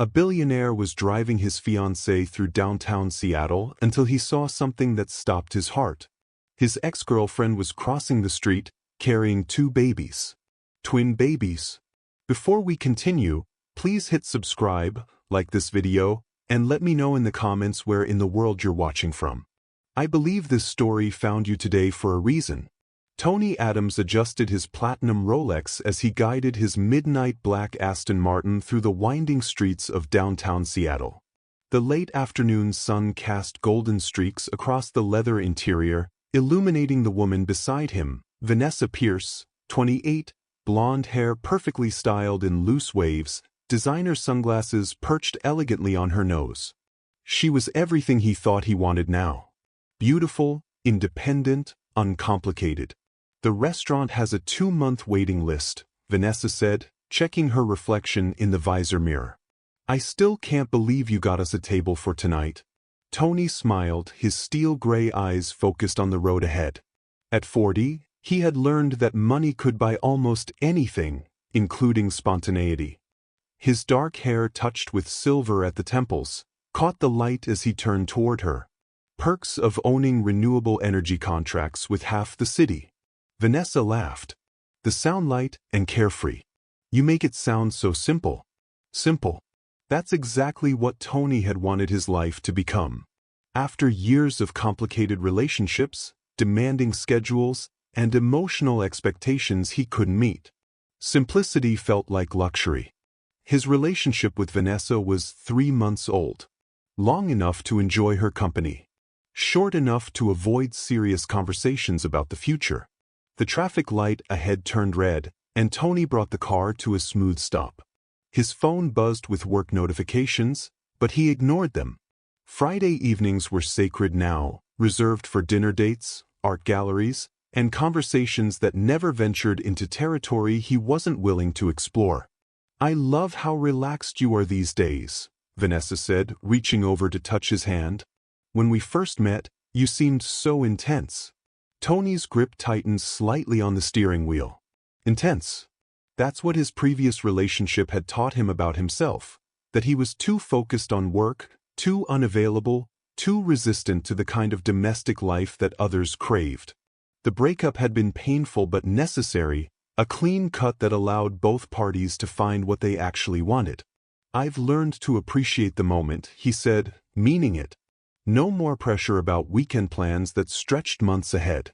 A billionaire was driving his fiancée through downtown Seattle until he saw something that stopped his heart. His ex-girlfriend was crossing the street, carrying 2 babies. Twin babies. Before we continue, please hit subscribe, like this video, and let me know in the comments where in the world you're watching from. I believe this story found you today for a reason. Tony Adams adjusted his platinum Rolex as he guided his midnight black Aston Martin through the winding streets of downtown Seattle. The late afternoon sun cast golden streaks across the leather interior, illuminating the woman beside him, Vanessa Pierce, 28, blonde hair perfectly styled in loose waves, designer sunglasses perched elegantly on her nose. She was everything he thought he wanted now. Beautiful, independent, uncomplicated. The restaurant has a 2-month waiting list, Vanessa said, checking her reflection in the visor mirror. I still can't believe you got us a table for tonight. Tony smiled, his steel-gray eyes focused on the road ahead. At 40, he had learned that money could buy almost anything, including spontaneity. His dark hair touched with silver at the temples, caught the light as he turned toward her. Perks of owning renewable energy contracts with half the city. Vanessa laughed. The sound light and carefree. You make it sound so simple. Simple. That's exactly what Tony had wanted his life to become. After years of complicated relationships, demanding schedules, and emotional expectations he couldn't meet, simplicity felt like luxury. His relationship with Vanessa was 3 months old. Long enough to enjoy her company. Short enough to avoid serious conversations about the future. The traffic light ahead turned red, and Tony brought the car to a smooth stop. His phone buzzed with work notifications, but he ignored them. Friday evenings were sacred now, reserved for dinner dates, art galleries, and conversations that never ventured into territory he wasn't willing to explore. I love how relaxed you are these days, Vanessa said, reaching over to touch his hand. When we first met, you seemed so intense. Tony's grip tightened slightly on the steering wheel. Intense. That's what his previous relationship had taught him about himself, that he was too focused on work, too unavailable, too resistant to the kind of domestic life that others craved. The breakup had been painful but necessary, a clean cut that allowed both parties to find what they actually wanted. I've learned to appreciate the moment, he said, meaning it. No more pressure about weekend plans that stretched months ahead.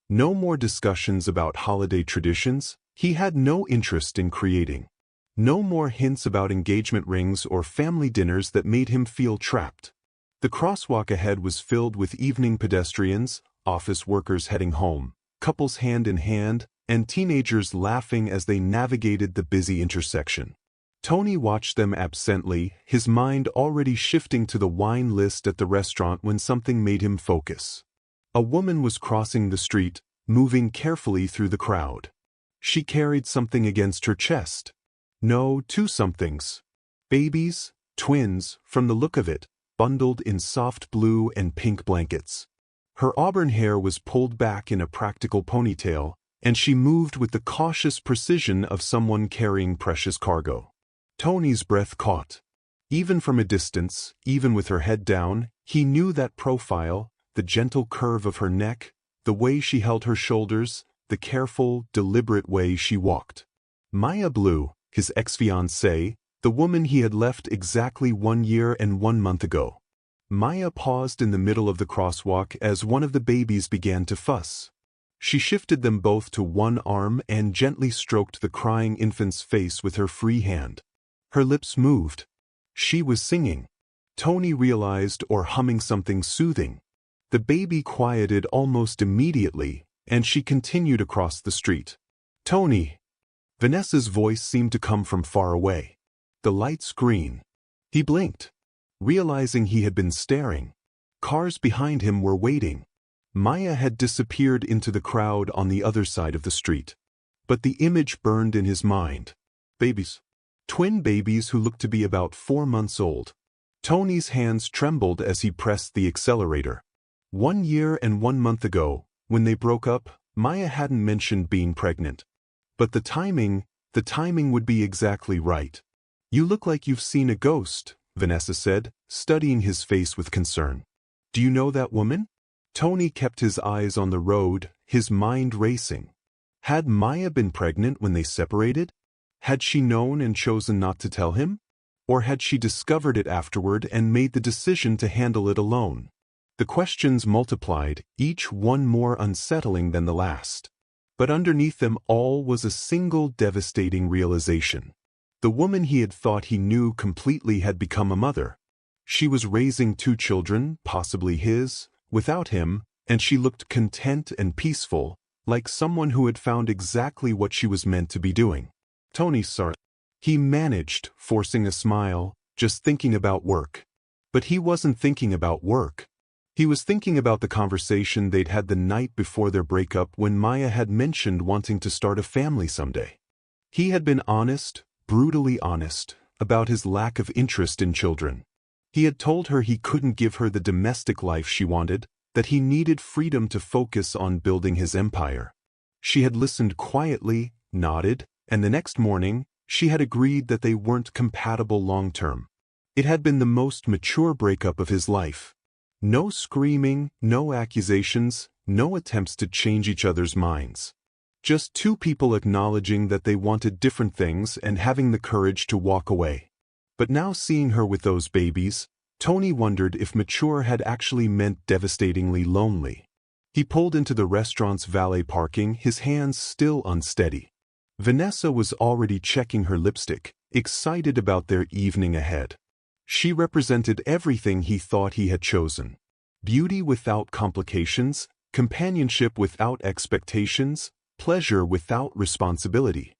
No more discussions about holiday traditions he had no interest in creating. No more hints about engagement rings or family dinners that made him feel trapped. The crosswalk ahead was filled with evening pedestrians, office workers heading home, couples hand in hand, and teenagers laughing as they navigated the busy intersection. Tony watched them absently, his mind already shifting to the wine list at the restaurant when something made him focus. A woman was crossing the street, moving carefully through the crowd. She carried something against her chest. No, 2 somethings. Babies, twins, from the look of it, bundled in soft blue and pink blankets. Her auburn hair was pulled back in a practical ponytail, and she moved with the cautious precision of someone carrying precious cargo. Tony's breath caught. Even from a distance, even with her head down, he knew that profile, the gentle curve of her neck, the way she held her shoulders, the careful, deliberate way she walked. Maya Blue, his ex-fiancée, the woman he had left exactly 1 year and 1 month ago. Maya paused in the middle of the crosswalk as one of the babies began to fuss. She shifted them both to one arm and gently stroked the crying infant's face with her free hand. Her lips moved. She was singing. Tony realized, or humming something soothing. The baby quieted almost immediately, and she continued across the street. Tony! Vanessa's voice seemed to come from far away. The light's green. He blinked, realizing he had been staring. Cars behind him were waiting. Maya had disappeared into the crowd on the other side of the street. But the image burned in his mind. Babies. Twin babies who looked to be about 4 months old. Tony's hands trembled as he pressed the accelerator. 1 year and 1 month ago, when they broke up, Maya hadn't mentioned being pregnant. But the timing would be exactly right. "You look like you've seen a ghost," Vanessa said, studying his face with concern. "Do you know that woman?" Tony kept his eyes on the road, his mind racing. Had Maya been pregnant when they separated? Had she known and chosen not to tell him? Or had she discovered it afterward and made the decision to handle it alone? The questions multiplied, each one more unsettling than the last. But underneath them all was a single devastating realization. The woman he had thought he knew completely had become a mother. She was raising 2 children, possibly his, without him, and she looked content and peaceful, like someone who had found exactly what she was meant to be doing. Tony saw it. He managed, forcing a smile, just thinking about work. But he wasn't thinking about work. He was thinking about the conversation they'd had the night before their breakup when Maya had mentioned wanting to start a family someday. He had been honest, brutally honest, about his lack of interest in children. He had told her he couldn't give her the domestic life she wanted, that he needed freedom to focus on building his empire. She had listened quietly, nodded, and the next morning, she had agreed that they weren't compatible long-term. It had been the most mature breakup of his life. No screaming, no accusations, no attempts to change each other's minds. Just 2 people acknowledging that they wanted different things and having the courage to walk away. But now seeing her with those babies, Tony wondered if mature had actually meant devastatingly lonely. He pulled into the restaurant's valet parking, his hands still unsteady. Vanessa was already checking her lipstick, excited about their evening ahead. She represented everything he thought he had chosen. Beauty without complications, companionship without expectations, pleasure without responsibility.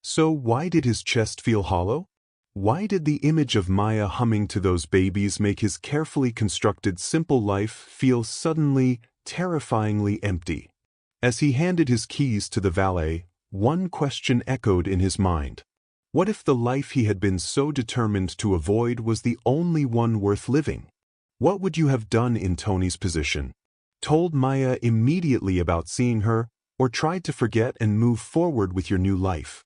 So why did his chest feel hollow? Why did the image of Maya humming to those babies make his carefully constructed simple life feel suddenly, terrifyingly empty? As he handed his keys to the valet, one question echoed in his mind. What if the life he had been so determined to avoid was the only one worth living? What would you have done in Tony's position? Told Maya immediately about seeing her, or tried to forget and move forward with your new life?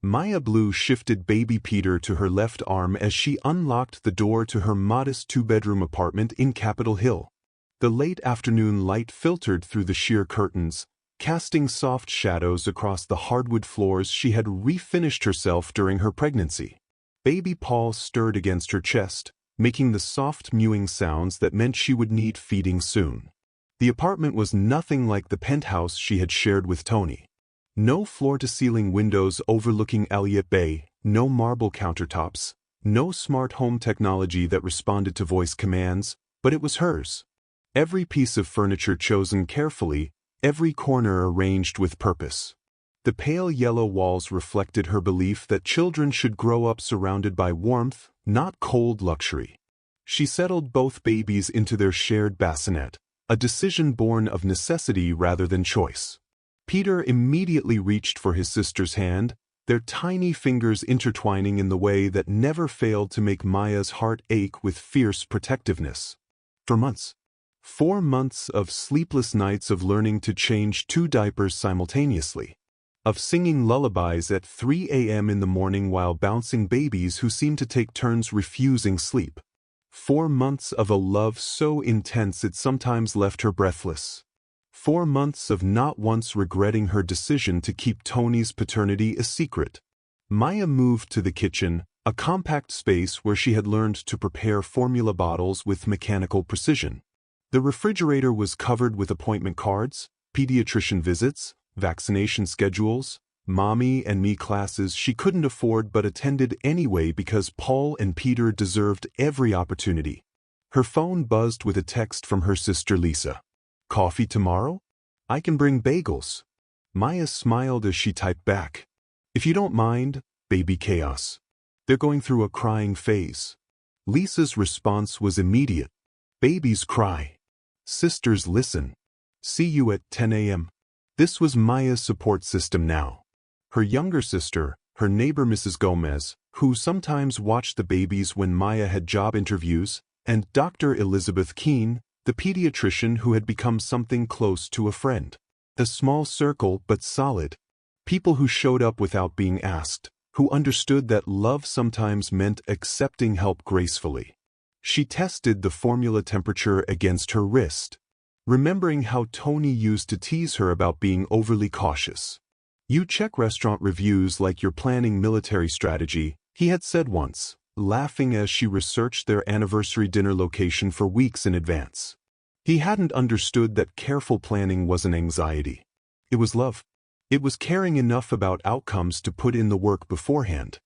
Maya Blue shifted baby Peter to her left arm as she unlocked the door to her modest 2-bedroom apartment in Capitol Hill. The late afternoon light filtered through the sheer curtains, casting soft shadows across the hardwood floors she had refinished herself during her pregnancy. Baby Paul stirred against her chest, making the soft mewing sounds that meant she would need feeding soon. The apartment was nothing like the penthouse she had shared with Tony. No floor-to-ceiling windows overlooking Elliott Bay, no marble countertops, no smart home technology that responded to voice commands, but it was hers. Every piece of furniture chosen carefully, every corner arranged with purpose. The pale yellow walls reflected her belief that children should grow up surrounded by warmth, not cold luxury. She settled both babies into their shared bassinet, a decision born of necessity rather than choice. Peter immediately reached for his sister's hand, their tiny fingers intertwining in the way that never failed to make Maya's heart ache with fierce protectiveness. For months. 4 months of sleepless nights of learning to change 2 diapers simultaneously. Of singing lullabies at 3 a.m. in the morning while bouncing babies who seemed to take turns refusing sleep. 4 months of a love so intense it sometimes left her breathless. 4 months of not once regretting her decision to keep Tony's paternity a secret. Maya moved to the kitchen, a compact space where she had learned to prepare formula bottles with mechanical precision. The refrigerator was covered with appointment cards, pediatrician visits, vaccination schedules, mommy and me classes she couldn't afford but attended anyway because Paul and Peter deserved every opportunity. Her phone buzzed with a text from her sister Lisa. "Coffee tomorrow? I can bring bagels." Maya smiled as she typed back. "If you don't mind, baby chaos. They're going through a crying phase." Lisa's response was immediate. "Babies cry. Sisters listen. See you at 10 a.m. This was Maya's support system now. Her younger sister, her neighbor Mrs. Gomez, who sometimes watched the babies when Maya had job interviews, and Dr. Elizabeth Keene, the pediatrician who had become something close to a friend. A small circle but solid. People who showed up without being asked, who understood that love sometimes meant accepting help gracefully. She tested the formula temperature against her wrist, remembering how Tony used to tease her about being overly cautious. "You check restaurant reviews like you're planning military strategy," he had said once, laughing as she researched their anniversary dinner location for weeks in advance. He hadn't understood that careful planning wasn't anxiety. It was love. It was caring enough about outcomes to put in the work beforehand.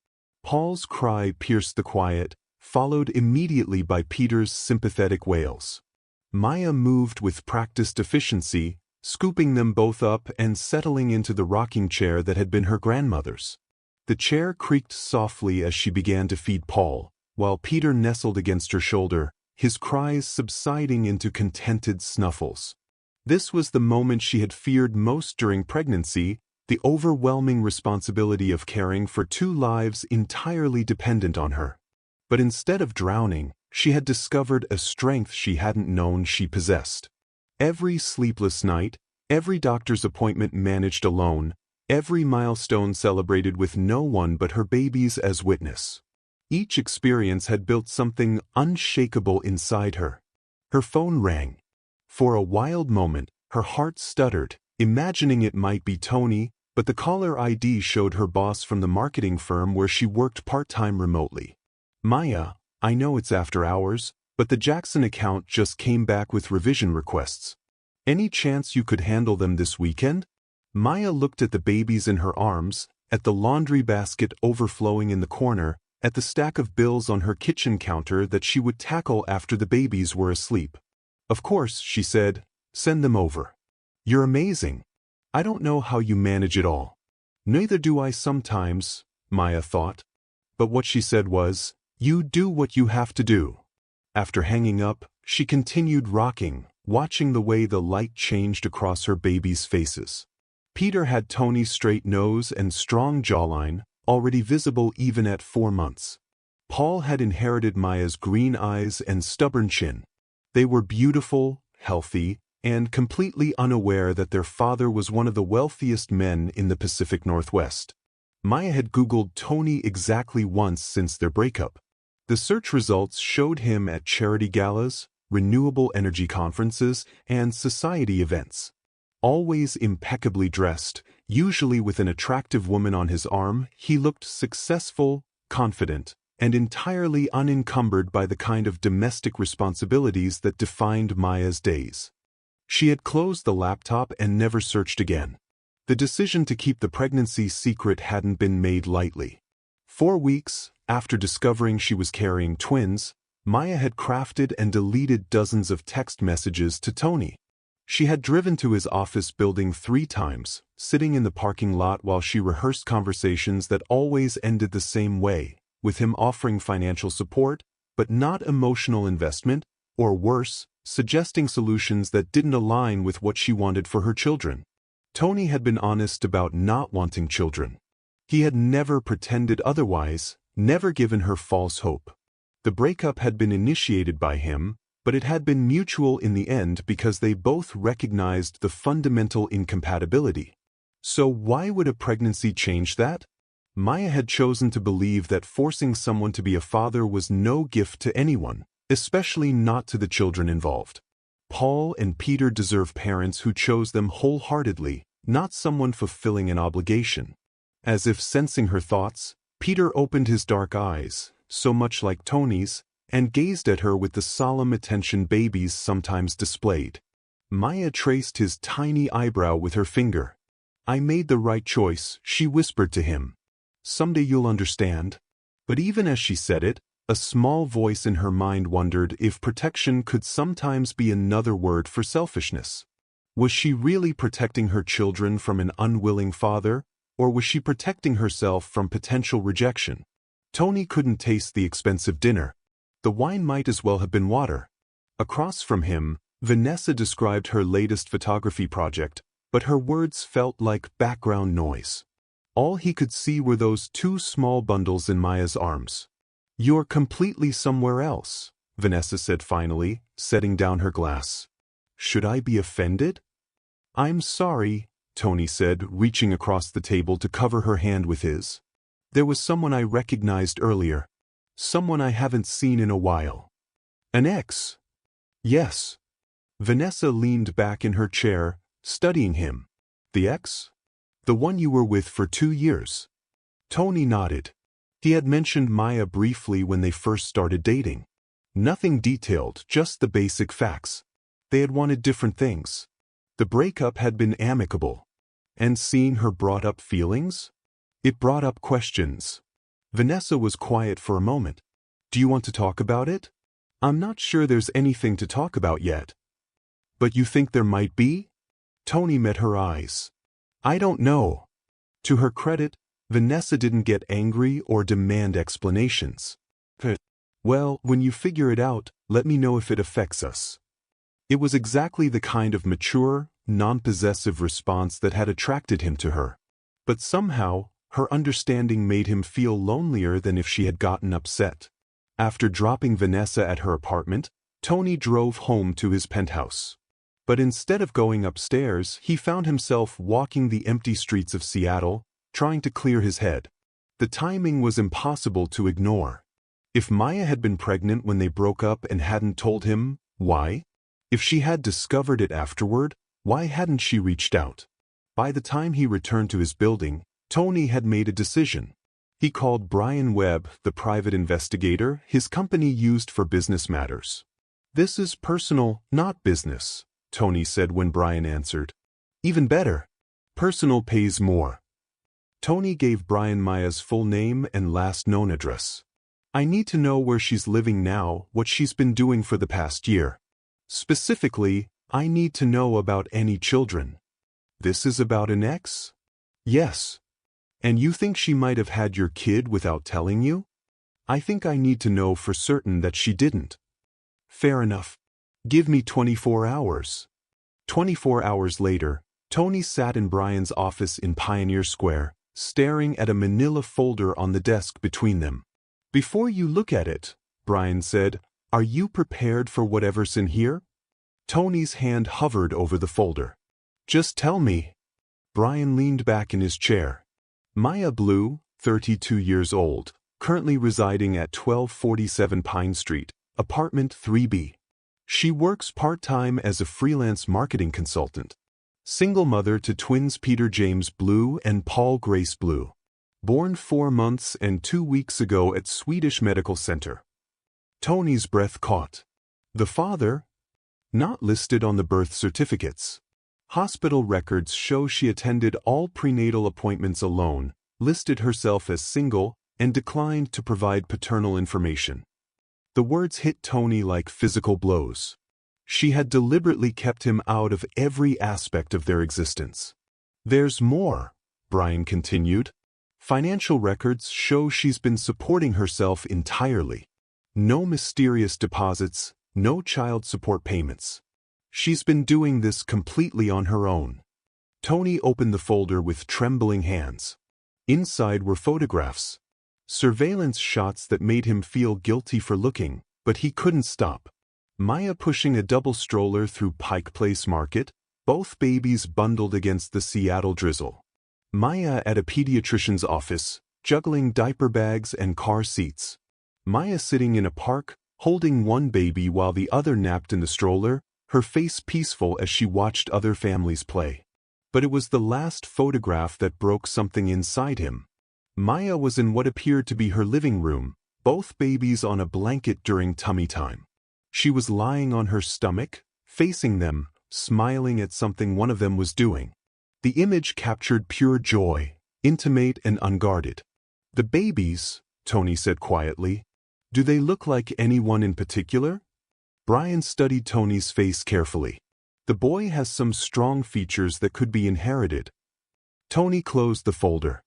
Paul's cry pierced the quiet, followed immediately by Peter's sympathetic wails. Maya moved with practiced efficiency, scooping them both up and settling into the rocking chair that had been her grandmother's. The chair creaked softly as she began to feed Paul, while Peter nestled against her shoulder, his cries subsiding into contented snuffles. This was the moment she had feared most during pregnancy, the overwhelming responsibility of caring for two lives entirely dependent on her. But instead of drowning, she had discovered a strength she hadn't known she possessed. Every sleepless night, every doctor's appointment managed alone, every milestone celebrated with no one but her babies as witness. Each experience had built something unshakable inside her. Her phone rang. For a wild moment, her heart stuttered, imagining it might be Tony, but the caller ID showed her boss from the marketing firm where she worked part-time remotely. "Maya, I know it's after hours, but the Jackson account just came back with revision requests. Any chance you could handle them this weekend?" Maya looked at the babies in her arms, at the laundry basket overflowing in the corner, at the stack of bills on her kitchen counter that she would tackle after the babies were asleep. "Of course," she said, "send them over. You're amazing. I don't know how you manage it all." "Neither do I sometimes," Maya thought. But what she said was, "You do what you have to do." After hanging up, she continued rocking, watching the way the light changed across her babies' faces. Peter had Tony's straight nose and strong jawline, already visible even at 4 months. Paul had inherited Maya's green eyes and stubborn chin. They were beautiful, healthy, and completely unaware that their father was one of the wealthiest men in the Pacific Northwest. Maya had Googled Tony exactly once since their breakup. The search results showed him at charity galas, renewable energy conferences, and society events. Always impeccably dressed, usually with an attractive woman on his arm, he looked successful, confident, and entirely unencumbered by the kind of domestic responsibilities that defined Maya's days. She had closed the laptop and never searched again. The decision to keep the pregnancy secret hadn't been made lightly. 4 weeks after discovering she was carrying twins, Maya had crafted and deleted dozens of text messages to Tony. She had driven to his office building 3 times, sitting in the parking lot while she rehearsed conversations that always ended the same way, with him offering financial support, but not emotional investment, or worse, suggesting solutions that didn't align with what she wanted for her children. Tony had been honest about not wanting children. He had never pretended otherwise, never given her false hope. The breakup had been initiated by him, but it had been mutual in the end because they both recognized the fundamental incompatibility. So why would a pregnancy change that? Maya had chosen to believe that forcing someone to be a father was no gift to anyone, especially not to the children involved. Paul and Peter deserve parents who chose them wholeheartedly, not someone fulfilling an obligation. As if sensing her thoughts, Peter opened his dark eyes, so much like Tony's, and gazed at her with the solemn attention babies sometimes displayed. Maya traced his tiny eyebrow with her finger. "I made the right choice," she whispered to him. "Someday you'll understand." But even as she said it, a small voice in her mind wondered if protection could sometimes be another word for selfishness. Was she really protecting her children from an unwilling father, or was she protecting herself from potential rejection? Tony couldn't taste the expensive dinner. The wine might as well have been water. Across from him, Vanessa described her latest photography project, but her words felt like background noise. All he could see were those 2 small bundles in Maya's arms. "You're completely somewhere else," Vanessa said finally, setting down her glass. "Should I be offended?" "I'm sorry," Tony said, reaching across the table to cover her hand with his. There was someone I recognized earlier. Someone I haven't seen in a while. An ex? Yes. Vanessa leaned back in her chair, studying him. The ex? The one you were with for 2 years. Tony nodded. He had mentioned Maya briefly when they first started dating. Nothing detailed, just the basic facts. They had wanted different things. The breakup had been amicable. And seeing her brought up feelings? It brought up questions. Vanessa was quiet for a moment. Do you want to talk about it? I'm not sure there's anything to talk about yet. But you think there might be? Tony met her eyes. I don't know. To her credit, Vanessa didn't get angry or demand explanations. Well, when you figure it out, let me know if it affects us. It was exactly the kind of mature, non-possessive response that had attracted him to her. But somehow, her understanding made him feel lonelier than if she had gotten upset. After dropping Vanessa at her apartment, Tony drove home to his penthouse. But instead of going upstairs, he found himself walking the empty streets of Seattle, trying to clear his head. The timing was impossible to ignore. If Maya had been pregnant when they broke up and hadn't told him, why? If she had discovered it afterward, why hadn't she reached out? By the time he returned to his building, Tony had made a decision. He called Brian Webb, the private investigator his company used for business matters. This is personal, not business, Tony said when Brian answered. Even better. Personal pays more. Tony gave Brian Maya's full name and last known address. I need to know where she's living now, what she's been doing for the past year. Specifically, I need to know about any children. This is about an ex? Yes. And you think she might have had your kid without telling you? I think I need to know for certain that she didn't. Fair enough. Give me 24 hours. 24 hours later, Tony sat in Brian's office in Pioneer Square, staring at a manila folder on the desk between them. Before you look at it, Brian said, are you prepared for whatever's in here? Tony's hand hovered over the folder. Just tell me. Brian leaned back in his chair. Maya Blue, 32 years old, currently residing at 1247 Pine Street, apartment 3B. She works part-time as a freelance marketing consultant. Single mother to twins Peter James Blue and Paul Grace Blue. Born 4 months and 2 weeks ago at Swedish Medical Center. Tony's breath caught. The father? Not listed on the birth certificates. Hospital records show she attended all prenatal appointments alone, listed herself as single, and declined to provide paternal information. The words hit Tony like physical blows. She had deliberately kept him out of every aspect of their existence. There's more, Brian continued. Financial records show she's been supporting herself entirely. No mysterious deposits, no child support payments. She's been doing this completely on her own. Tony opened the folder with trembling hands. Inside were photographs. Surveillance shots that made him feel guilty for looking, but he couldn't stop. Maya pushing a double stroller through Pike Place Market, both babies bundled against the Seattle drizzle. Maya at a pediatrician's office, juggling diaper bags and car seats. Maya sitting in a park, holding one baby while the other napped in the stroller, her face peaceful as she watched other families play. But it was the last photograph that broke something inside him. Maya was in what appeared to be her living room, both babies on a blanket during tummy time. She was lying on her stomach, facing them, smiling at something one of them was doing. The image captured pure joy, intimate and unguarded. The babies, Tony said quietly. Do they look like anyone in particular? Brian studied Tony's face carefully. The boy has some strong features that could be inherited. Tony closed the folder.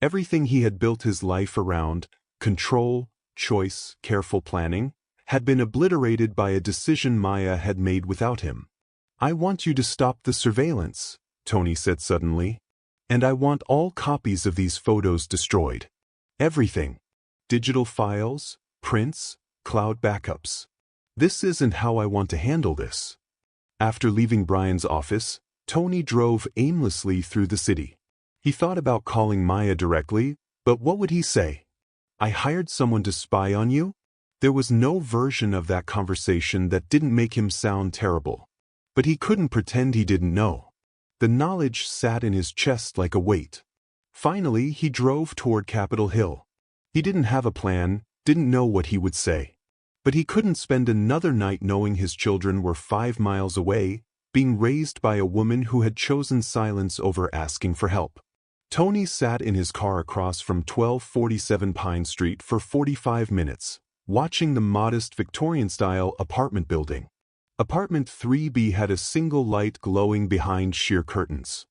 Everything he had built his life around, control, choice, careful planning, had been obliterated by a decision Maya had made without him. I want you to stop the surveillance, Tony said suddenly. And I want all copies of these photos destroyed. Everything. Digital files, prints, cloud backups. This isn't how I want to handle this. After leaving Brian's office, Tony drove aimlessly through the city. He thought about calling Maya directly, But what would he say? I hired someone to spy on you? There was no version of that conversation that didn't make him sound terrible. But he couldn't pretend he didn't know. The knowledge sat in his chest like a weight. Finally, he drove toward Capitol Hill. He didn't have a plan, didn't know what he would say. But he couldn't spend another night knowing his children were 5 miles away, being raised by a woman who had chosen silence over asking for help. Tony sat in his car across from 1247 Pine Street for 45 minutes, watching the modest Victorian-style apartment building. Apartment 3B had a single light glowing behind sheer curtains.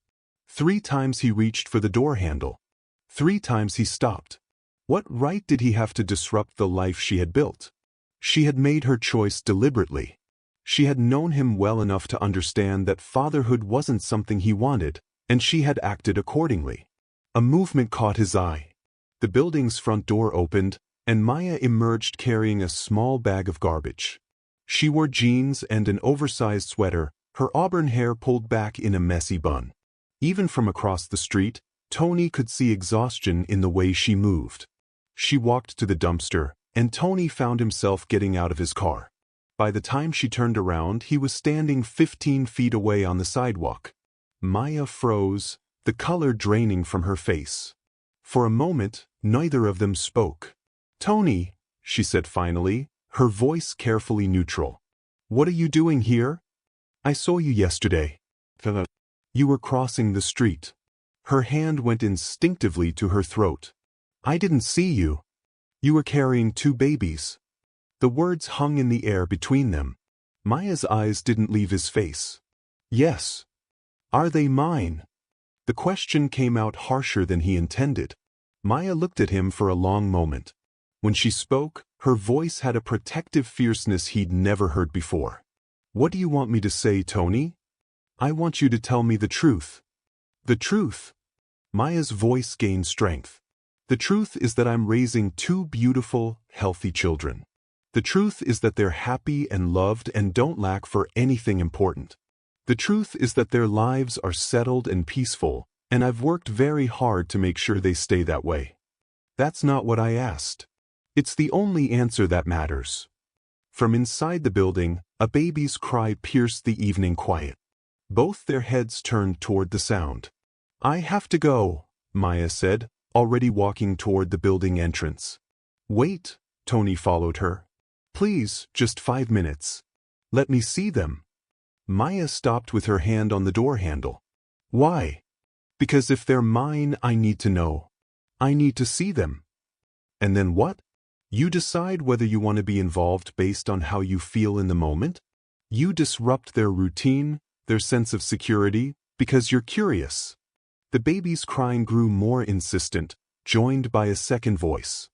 3 times he reached for the door handle. 3 times he stopped. What right did he have to disrupt the life she had built? She had made her choice deliberately. She had known him well enough to understand that fatherhood wasn't something he wanted, and she had acted accordingly. A movement caught his eye. The building's front door opened, and Maya emerged carrying a small bag of garbage. She wore jeans and an oversized sweater, her auburn hair pulled back in a messy bun. Even from across the street, Tony could see exhaustion in the way she moved. She walked to the dumpster, and Tony found himself getting out of his car. By the time she turned around, he was standing 15 feet away on the sidewalk. Maya froze, the color draining from her face. For a moment, neither of them spoke. "Tony," she said finally, her voice carefully neutral. "What are you doing here? I saw you yesterday. You were crossing the street." Her hand went instinctively to her throat. "I didn't see you. You were carrying 2 babies." The words hung in the air between them. Maya's eyes didn't leave his face. "Yes. Are they mine?" The question came out harsher than he intended. Maya looked at him for a long moment. When she spoke, her voice had a protective fierceness he'd never heard before. "What do you want me to say, Tony?" "I want you to tell me the truth." "The truth?" Maya's voice gained strength. "The truth is that I'm raising 2 beautiful, healthy children. The truth is that they're happy and loved and don't lack for anything important. The truth is that their lives are settled and peaceful, and I've worked very hard to make sure they stay that way." "That's not what I asked." "It's the only answer that matters." From inside the building, a baby's cry pierced the evening quiet. Both their heads turned toward the sound. "I have to go," Maya said, already walking toward the building entrance. "Wait," Tony followed her. "Please, just 5 minutes. Let me see them." Maya stopped with her hand on the door handle. "Why?" "Because if they're mine, I need to know. I need to see them." "And then what?" "You decide whether you want to be involved based on how you feel in the moment. You disrupt their routine, their sense of security, because you're curious." The baby's crying grew more insistent, joined by a second voice.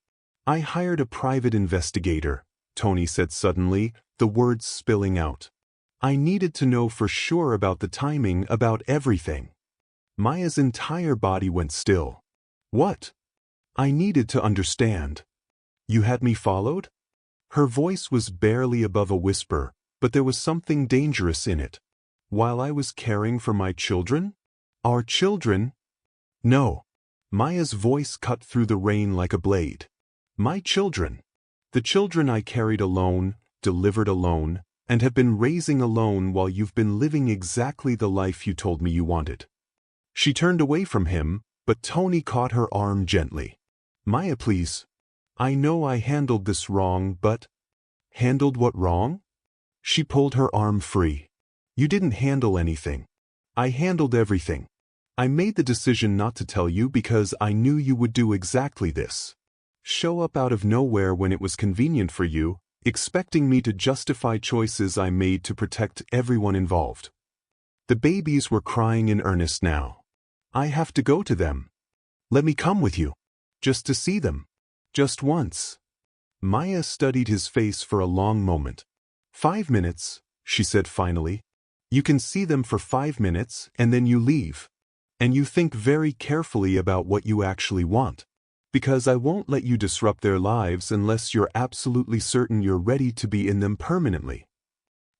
"I hired a private investigator," Tony said suddenly, the words spilling out. "I needed to know for sure about the timing, about everything." Maya's entire body went still. "What?" "I needed to understand." "You had me followed?" Her voice was barely above a whisper, but there was something dangerous in it. "While I was caring for my children? Our children?" "No." Maya's voice cut through the rain like a blade. "My children. The children I carried alone, delivered alone, and have been raising alone while you've been living exactly the life you told me you wanted." She turned away from him, but Tony caught her arm gently. "Maya, please. I know I handled this wrong, but—" "Handled what wrong?" She pulled her arm free. "You didn't handle anything. I handled everything. I made the decision not to tell you because I knew you would do exactly this. Show up out of nowhere when it was convenient for you, expecting me to justify choices I made to protect everyone involved." The babies were crying in earnest now. "I have to go to them. Let me come with you. Just to see them. Just once." Maya studied his face for a long moment. 5 minutes, she said finally. "You can see them for 5 minutes, and then you leave. And you think very carefully about what you actually want. Because I won't let you disrupt their lives unless you're absolutely certain you're ready to be in them permanently."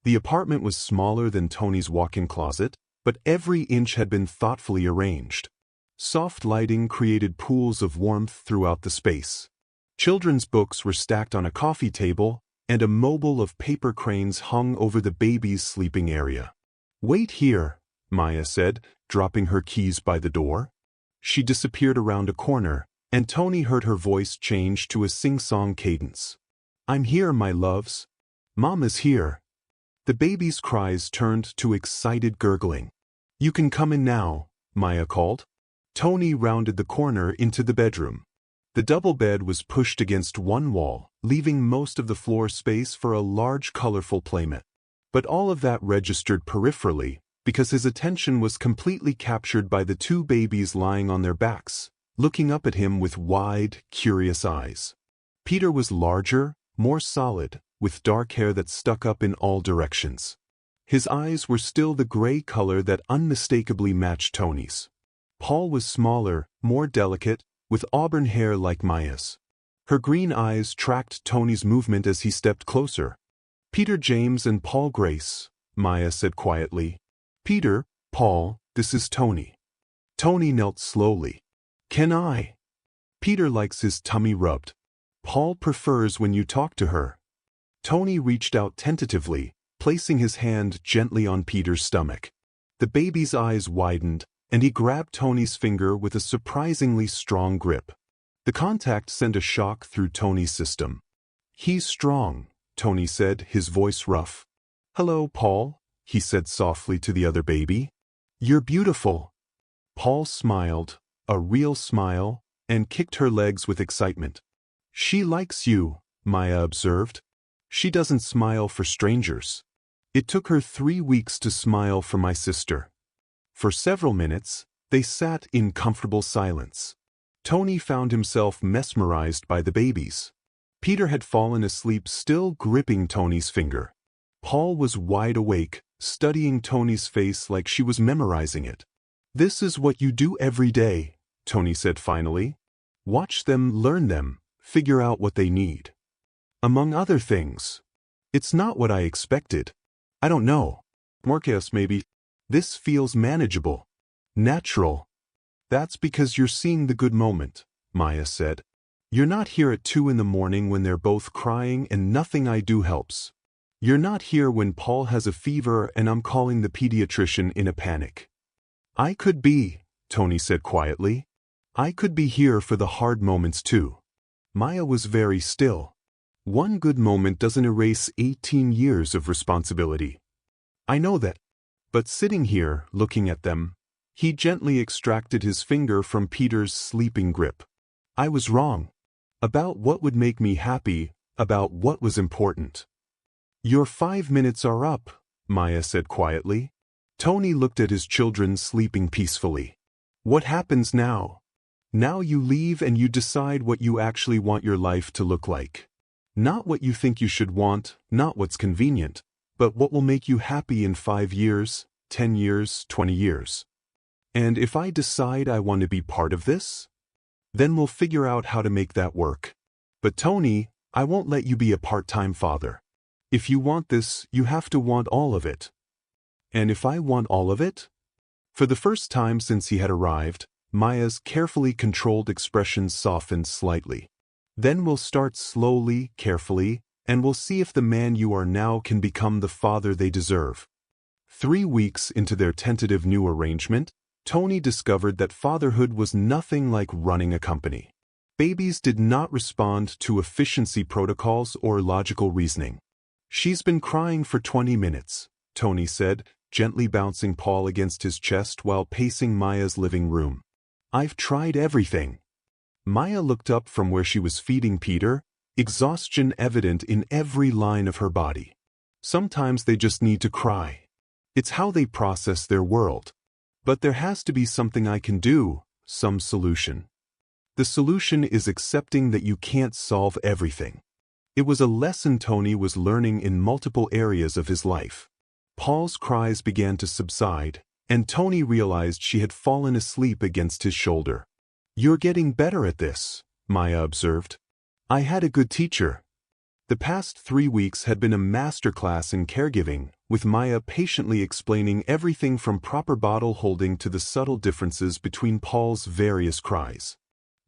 The apartment was smaller than Tony's walk-in closet, but every inch had been thoughtfully arranged. Soft lighting created pools of warmth throughout the space. Children's books were stacked on a coffee table, and a mobile of paper cranes hung over the baby's sleeping area. "Wait here," Maya said, dropping her keys by the door. She disappeared around a corner, and Tony heard her voice change to a sing-song cadence. "I'm here, my loves. Mama's here." The baby's cries turned to excited gurgling. "You can come in now," Maya called. Tony rounded the corner into the bedroom. The double bed was pushed against one wall, leaving most of the floor space for a large colorful playmat. But all of that registered peripherally, because his attention was completely captured by the two babies lying on their backs, looking up at him with wide, curious eyes. Peter was larger, more solid, with dark hair that stuck up in all directions. His eyes were still the gray color that unmistakably matched Tony's. Paul was smaller, more delicate, with auburn hair like Maya's. Her green eyes tracked Tony's movement as he stepped closer. "Peter James and Paul Grace," Maya said quietly. "Peter, Paul, this is Tony." Tony knelt slowly. "Can I?" Peter likes his tummy rubbed. Paul prefers when you talk to her. Tony reached out tentatively, placing his hand gently on Peter's stomach. The baby's eyes widened, and he grabbed Tony's finger with a surprisingly strong grip. The contact sent a shock through Tony's system. "He's strong," Tony said, his voice rough. "Hello, Paul," he said softly to the other baby. "You're beautiful." Paul smiled, a real smile, and kicked her legs with excitement. "She likes you," Maya observed. "She doesn't smile for strangers. It took her 3 weeks to smile for my sister." For several minutes, they sat in comfortable silence. Tony found himself mesmerized by the babies. Peter had fallen asleep, still gripping Tony's finger. Paul was wide awake, studying Tony's face like she was memorizing it. "This is what you do every day," Tony said finally. "Watch them, learn them, figure out what they need. Among other things. It's not what I expected. I don't know. More chaos maybe. This feels manageable. Natural." "That's because you're seeing the good moment," Maya said. "You're not here at 2 in the morning when they're both crying and nothing I do helps. You're not here when Paul has a fever and I'm calling the pediatrician in a panic." "I could be," Tony said quietly. "I could be here for the hard moments too." Maya was very still. One good moment doesn't erase 18 years of responsibility. "I know that." But sitting here, looking at them, he gently extracted his finger from Peter's sleeping grip. "I was wrong. About what would make me happy, about what was important." "Your 5 minutes are up," Maya said quietly. Tony looked at his children sleeping peacefully. "What happens now? Now you leave and you decide what you actually want your life to look like. Not what you think you should want, not what's convenient, but what will make you happy in 5 years, 10 years, 20 years. And if I decide I want to be part of this, then we'll figure out how to make that work. But Tony, I won't let you be a part-time father. If you want this, you have to want all of it." "And if I want all of it?" For the first time since he had arrived, Maya's carefully controlled expression softened slightly. "Then we'll start slowly, carefully, and we'll see if the man you are now can become the father they deserve." 3 weeks into their tentative new arrangement, Tony discovered that fatherhood was nothing like running a company. Babies did not respond to efficiency protocols or logical reasoning. "She's been crying for 20 minutes, Tony said, gently bouncing Paul against his chest while pacing Maya's living room. "I've tried everything." Maya looked up from where she was feeding Peter, exhaustion evident in every line of her body. "Sometimes they just need to cry. It's how they process their world. But there has to be something I can do, some solution. The solution is accepting that you can't solve everything." It was a lesson Tony was learning in multiple areas of his life. Paul's cries began to subside, and Tony realized she had fallen asleep against his shoulder. "You're getting better at this," Maya observed. "I had a good teacher." The past 3 weeks had been a masterclass in caregiving, with Maya patiently explaining everything from proper bottle holding to the subtle differences between Paul's various cries.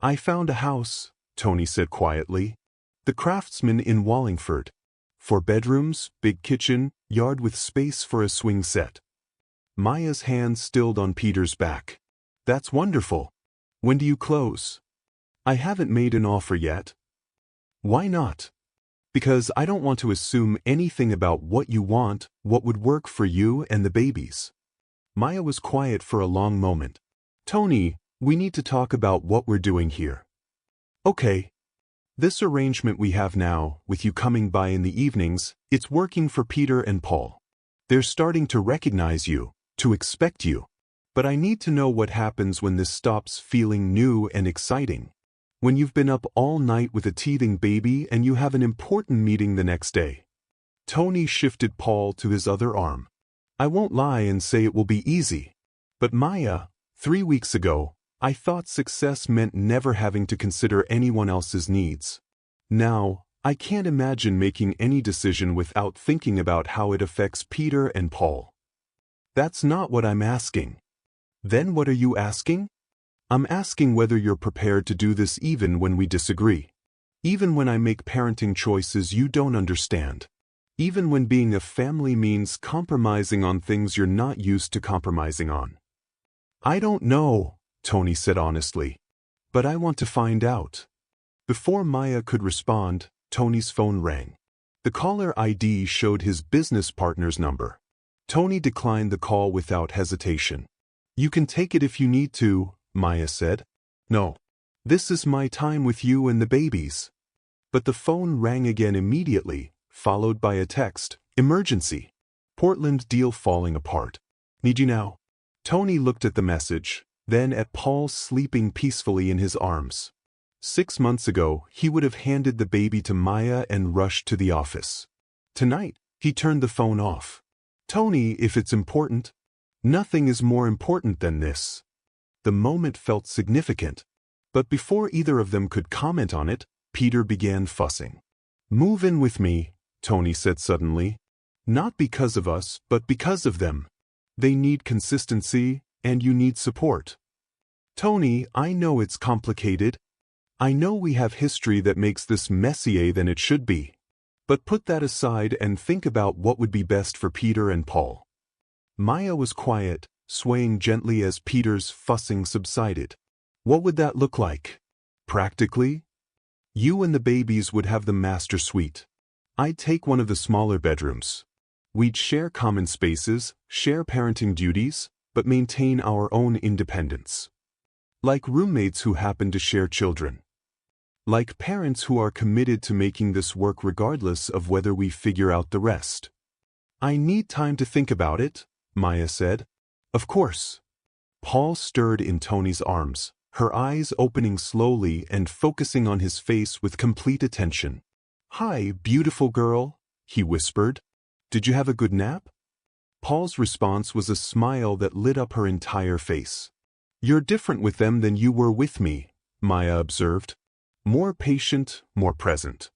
"I found a house," Tony said quietly. "The Craftsman in Wallingford. 4 bedrooms, big kitchen, yard with space for a swing set." Maya's hand stilled on Peter's back. "That's wonderful. When do you close?" "I haven't made an offer yet." "Why not?" "Because I don't want to assume anything about what you want, what would work for you and the babies." Maya was quiet for a long moment. "Tony, we need to talk about what we're doing here." "Okay. This arrangement we have now, with you coming by in the evenings, it's working for Peter and Paul. They're starting to recognize you, to expect you. But I need to know what happens when this stops feeling new and exciting. When you've been up all night with a teething baby and you have an important meeting the next day." Tony shifted Paul to his other arm. "I won't lie and say it will be easy. But Maya, 3 weeks ago, I thought success meant never having to consider anyone else's needs. Now, I can't imagine making any decision without thinking about how it affects Peter and Paul." "That's not what I'm asking." "Then what are you asking?" "I'm asking whether you're prepared to do this even when we disagree. Even when I make parenting choices you don't understand. Even when being a family means compromising on things you're not used to compromising on." "I don't know," Tony said honestly. "But I want to find out." Before Maya could respond, Tony's phone rang. The caller ID showed his business partner's number. Tony declined the call without hesitation. "You can take it if you need to," Maya said. "No. This is my time with you and the babies." But the phone rang again immediately, followed by a text, "Emergency. Portland deal falling apart. Need you now." Tony looked at the message, then at Paul sleeping peacefully in his arms. 6 months ago, he would have handed the baby to Maya and rushed to the office. Tonight, he turned the phone off. "Tony, if it's important." "Nothing is more important than this." The moment felt significant. But before either of them could comment on it, Peter began fussing. "Move in with me," Tony said suddenly. "Not because of us, but because of them. They need consistency, and you need support." "Tony, I know it's complicated. I know we have history that makes this messier than it should be. But put that aside and think about what would be best for Peter and Paul." Maya was quiet, swaying gently as Peter's fussing subsided. "What would that look like? Practically? You and the babies would have the master suite. I'd take one of the smaller bedrooms. We'd share common spaces, share parenting duties, but maintain our own independence. Like roommates who happen to share children. Like parents who are committed to making this work regardless of whether we figure out the rest." "I need time to think about it," Maya said. "Of course." Paul stirred in Tony's arms, her eyes opening slowly and focusing on his face with complete attention. "Hi, beautiful girl," he whispered. "Did you have a good nap?" Paul's response was a smile that lit up her entire face. "You're different with them than you were with me," Maya observed. "More patient, more present.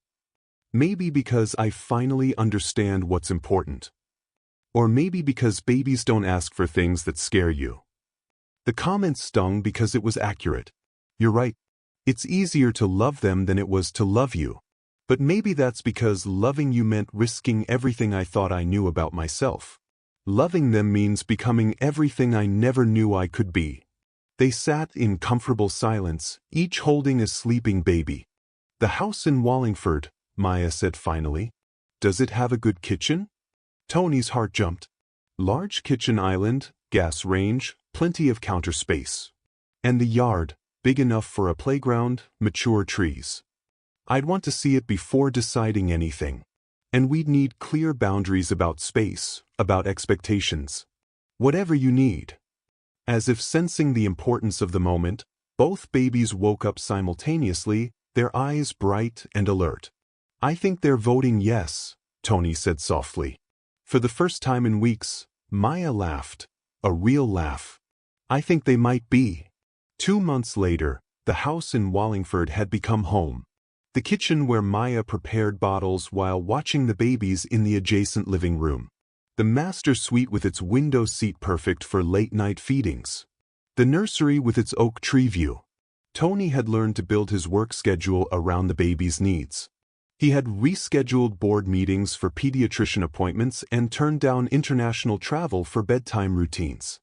Maybe because I finally understand what's important. Or maybe because babies don't ask for things that scare you." The comment stung because it was accurate. "You're right. It's easier to love them than it was to love you. But maybe that's because loving you meant risking everything I thought I knew about myself. Loving them means becoming everything I never knew I could be." They sat in comfortable silence, each holding a sleeping baby. "The house in Wallingford," Maya said finally. "Does it have a good kitchen?" Tony's heart jumped. "Large kitchen island, gas range, plenty of counter space. And the yard, big enough for a playground, mature trees. I'd want to see it before deciding anything. And we'd need clear boundaries about space, about expectations. Whatever you need." As if sensing the importance of the moment, both babies woke up simultaneously, their eyes bright and alert. "I think they're voting yes," Tony said softly. For the first time in weeks, Maya laughed. A real laugh. "I think they might be." 2 months later, the house in Wallingford had become home. The kitchen where Maya prepared bottles while watching the babies in the adjacent living room. The master suite with its window seat perfect for late-night feedings. The nursery with its oak tree view. Tony had learned to build his work schedule around the baby's needs. He had rescheduled board meetings for pediatrician appointments and turned down international travel for bedtime routines.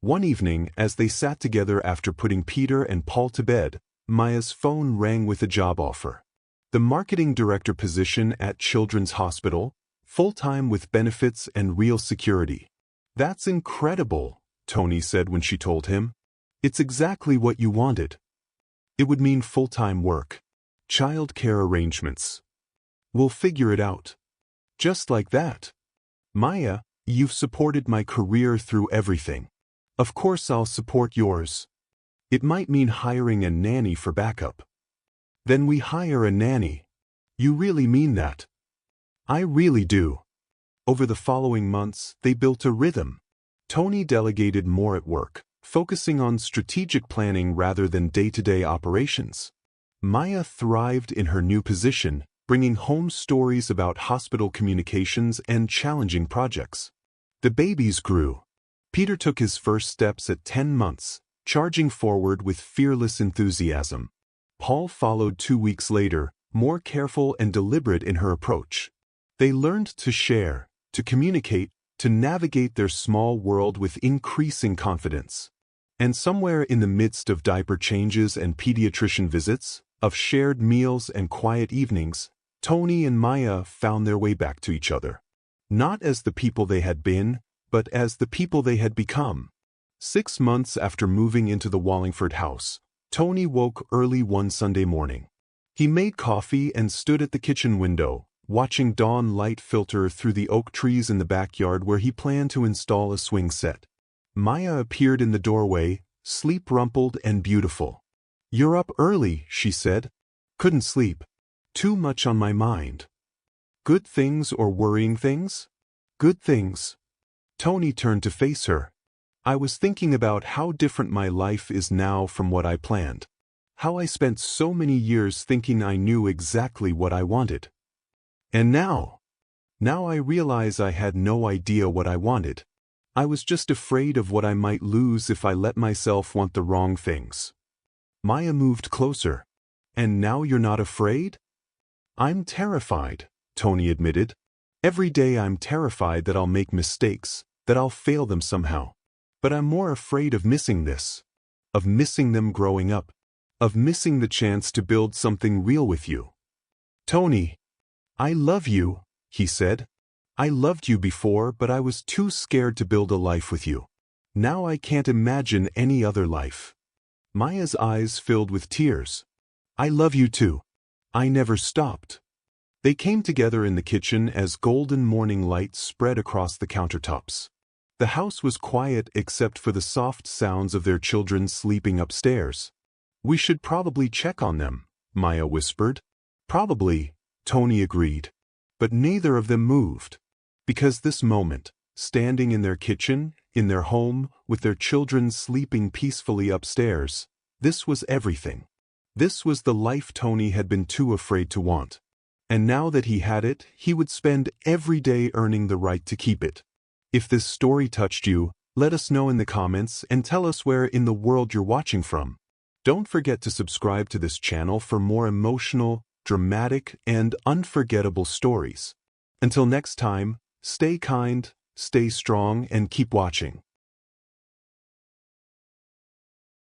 One evening, as they sat together after putting Peter and Paul to bed, Maya's phone rang with a job offer. The marketing director position at Children's Hospital, full-time with benefits and real security. "That's incredible," Tony said when she told him. "It's exactly what you wanted." It would mean full-time work. Child care arrangements. "We'll figure it out." Just like that. "Maya, you've supported my career through everything. Of course I'll support yours." "It might mean hiring a nanny for backup." "Then we hire a nanny." "You really mean that?" "I really do." Over the following months, they built a rhythm. Tony delegated more at work, focusing on strategic planning rather than day-to-day operations. Maya thrived in her new position, bringing home stories about hospital communications and challenging projects. The babies grew. Peter took his first steps at 10 months, charging forward with fearless enthusiasm. Paul followed 2 weeks later, more careful and deliberate in her approach. They learned to share, to communicate, to navigate their small world with increasing confidence. And somewhere in the midst of diaper changes and pediatrician visits, of shared meals and quiet evenings, Tony and Maya found their way back to each other. Not as the people they had been, but as the people they had become. 6 months after moving into the Wallingford house, Tony woke early one Sunday morning. He made coffee and stood at the kitchen window, watching dawn light filter through the oak trees in the backyard where he planned to install a swing set. Maya appeared in the doorway, sleep-rumpled and beautiful. "You're up early," she said. "Couldn't sleep. Too much on my mind." "Good things or worrying things?" "Good things." Tony turned to face her. "I was thinking about how different my life is now from what I planned. How I spent so many years thinking I knew exactly what I wanted. And now I realize I had no idea what I wanted. I was just afraid of what I might lose if I let myself want the wrong things." Maya moved closer. "And now you're not afraid?" "I'm terrified," Tony admitted. "Every day I'm terrified that I'll make mistakes, that I'll fail them somehow. But I'm more afraid of missing this. Of missing them growing up. Of missing the chance to build something real with you." "Tony, I love you," he said. "I loved you before, but I was too scared to build a life with you. Now I can't imagine any other life." Maya's eyes filled with tears. "I love you too. I never stopped." They came together in the kitchen as golden morning light spread across the countertops. The house was quiet except for the soft sounds of their children sleeping upstairs. "We should probably check on them," Maya whispered. "Probably," Tony agreed. But neither of them moved. Because this moment, standing in their kitchen, in their home, with their children sleeping peacefully upstairs, this was everything. This was the life Tony had been too afraid to want. And now that he had it, he would spend every day earning the right to keep it. If this story touched you, let us know in the comments and tell us where in the world you're watching from. Don't forget to subscribe to this channel for more emotional, dramatic, and unforgettable stories. Until next time, stay kind, stay strong, and keep watching.